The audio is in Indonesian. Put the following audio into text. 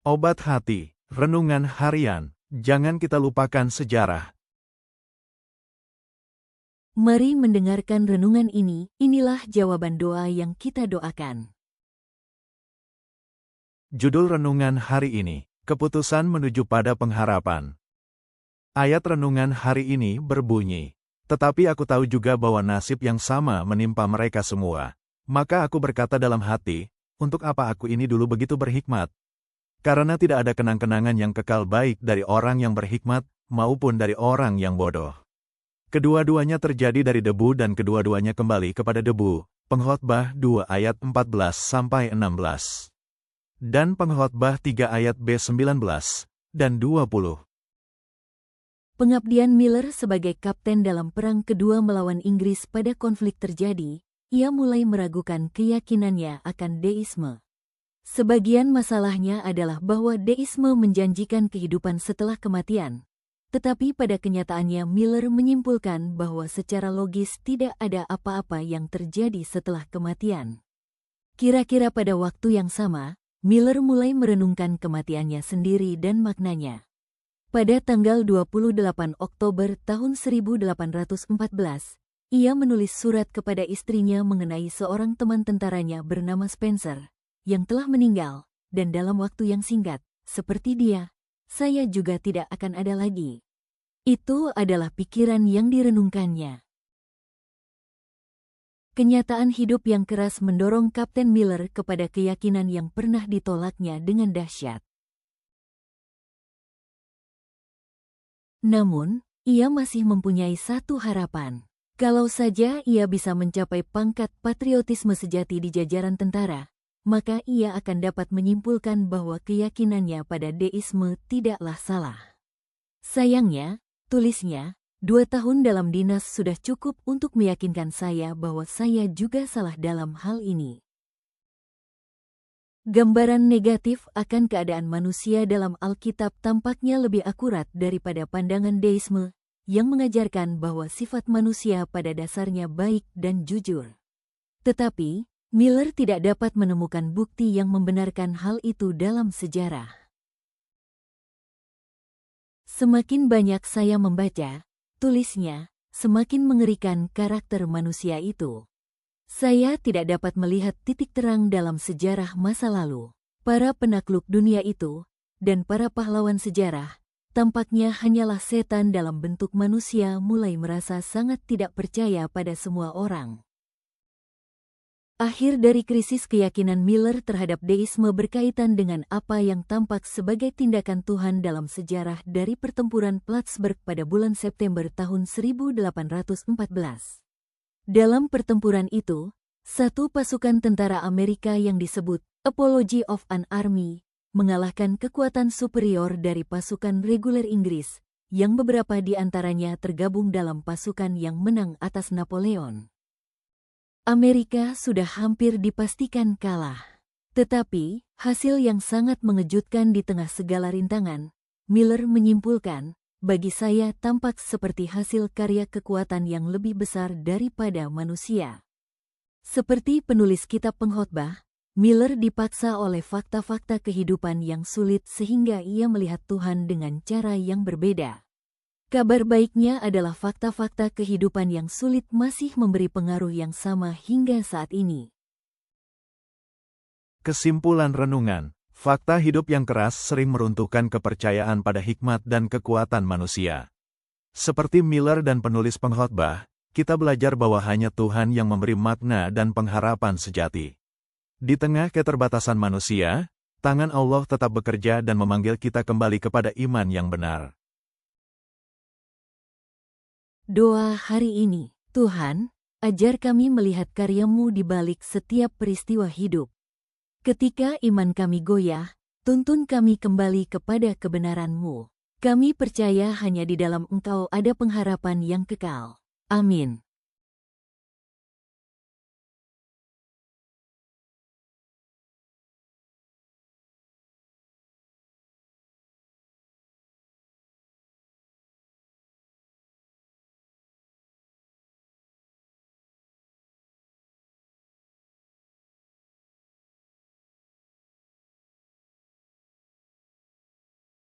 Obat hati, renungan harian, jangan kita lupakan sejarah. Mari mendengarkan renungan ini, inilah jawaban doa yang kita doakan. Judul renungan hari ini, keputusan menuju pada pengharapan. Ayat renungan hari ini berbunyi, "Tetapi aku tahu juga bahwa nasib yang sama menimpa mereka semua. Maka aku berkata dalam hati, untuk apa aku ini dulu begitu berhikmat? Karena tidak ada kenang-kenangan yang kekal baik dari orang yang berhikmat, maupun dari orang yang bodoh. Kedua-duanya terjadi dari debu dan kedua-duanya kembali kepada debu." Pengkhotbah 2 ayat 14-16. Dan Pengkhotbah 3 ayat B19 dan 20. Pengabdian Miller sebagai kapten dalam Perang Kedua melawan Inggris pada konflik terjadi, ia mulai meragukan keyakinannya akan deisme. Sebagian masalahnya adalah bahwa deisme menjanjikan kehidupan setelah kematian. Tetapi pada kenyataannya Miller menyimpulkan bahwa secara logis tidak ada apa-apa yang terjadi setelah kematian. Kira-kira pada waktu yang sama, Miller mulai merenungkan kematiannya sendiri dan maknanya. Pada tanggal 28 Oktober tahun 1814, ia menulis surat kepada istrinya mengenai seorang teman tentaranya bernama Spencer, yang telah meninggal, dan dalam waktu yang singkat, seperti dia, saya juga tidak akan ada lagi. Itu adalah pikiran yang direnungkannya. Kenyataan hidup yang keras mendorong Kapten Miller kepada keyakinan yang pernah ditolaknya dengan dahsyat. Namun, ia masih mempunyai satu harapan. Kalau saja ia bisa mencapai pangkat patriotisme sejati di jajaran tentara, maka ia akan dapat menyimpulkan bahwa keyakinannya pada deisme tidaklah salah. Sayangnya, tulisnya, 2 tahun dalam dinas sudah cukup untuk meyakinkan saya bahwa saya juga salah dalam hal ini. Gambaran negatif akan keadaan manusia dalam Alkitab tampaknya lebih akurat daripada pandangan deisme, yang mengajarkan bahwa sifat manusia pada dasarnya baik dan jujur. Tetapi, Miller tidak dapat menemukan bukti yang membenarkan hal itu dalam sejarah. Semakin banyak saya membaca, tulisnya, semakin mengerikan karakter manusia itu. Saya tidak dapat melihat titik terang dalam sejarah masa lalu. Para penakluk dunia itu, dan para pahlawan sejarah, tampaknya hanyalah setan dalam bentuk manusia mulai merasa sangat tidak percaya pada semua orang. Akhir dari krisis keyakinan Miller terhadap deisme berkaitan dengan apa yang tampak sebagai tindakan Tuhan dalam sejarah dari pertempuran Plattsburgh pada bulan September tahun 1814. Dalam pertempuran itu, satu pasukan tentara Amerika yang disebut Apology of an Army mengalahkan kekuatan superior dari pasukan reguler Inggris, yang beberapa di antaranya tergabung dalam pasukan yang menang atas Napoleon. Amerika sudah hampir dipastikan kalah. Tetapi, hasil yang sangat mengejutkan di tengah segala rintangan, Miller menyimpulkan, bagi saya tampak seperti hasil karya kekuatan yang lebih besar daripada manusia. Seperti penulis kitab Pengkhotbah, Miller dipaksa oleh fakta-fakta kehidupan yang sulit sehingga ia melihat Tuhan dengan cara yang berbeda. Kabar baiknya adalah fakta-fakta kehidupan yang sulit masih memberi pengaruh yang sama hingga saat ini. Kesimpulan renungan, fakta hidup yang keras sering meruntuhkan kepercayaan pada hikmat dan kekuatan manusia. Seperti Miller dan penulis Pengkhotbah, kita belajar bahwa hanya Tuhan yang memberi makna dan pengharapan sejati. Di tengah keterbatasan manusia, tangan Allah tetap bekerja dan memanggil kita kembali kepada iman yang benar. Doa hari ini, Tuhan, ajar kami melihat karya-Mu di balik setiap peristiwa hidup. Ketika iman kami goyah, tuntun kami kembali kepada kebenaran-Mu. Kami percaya hanya di dalam Engkau ada pengharapan yang kekal. Amin.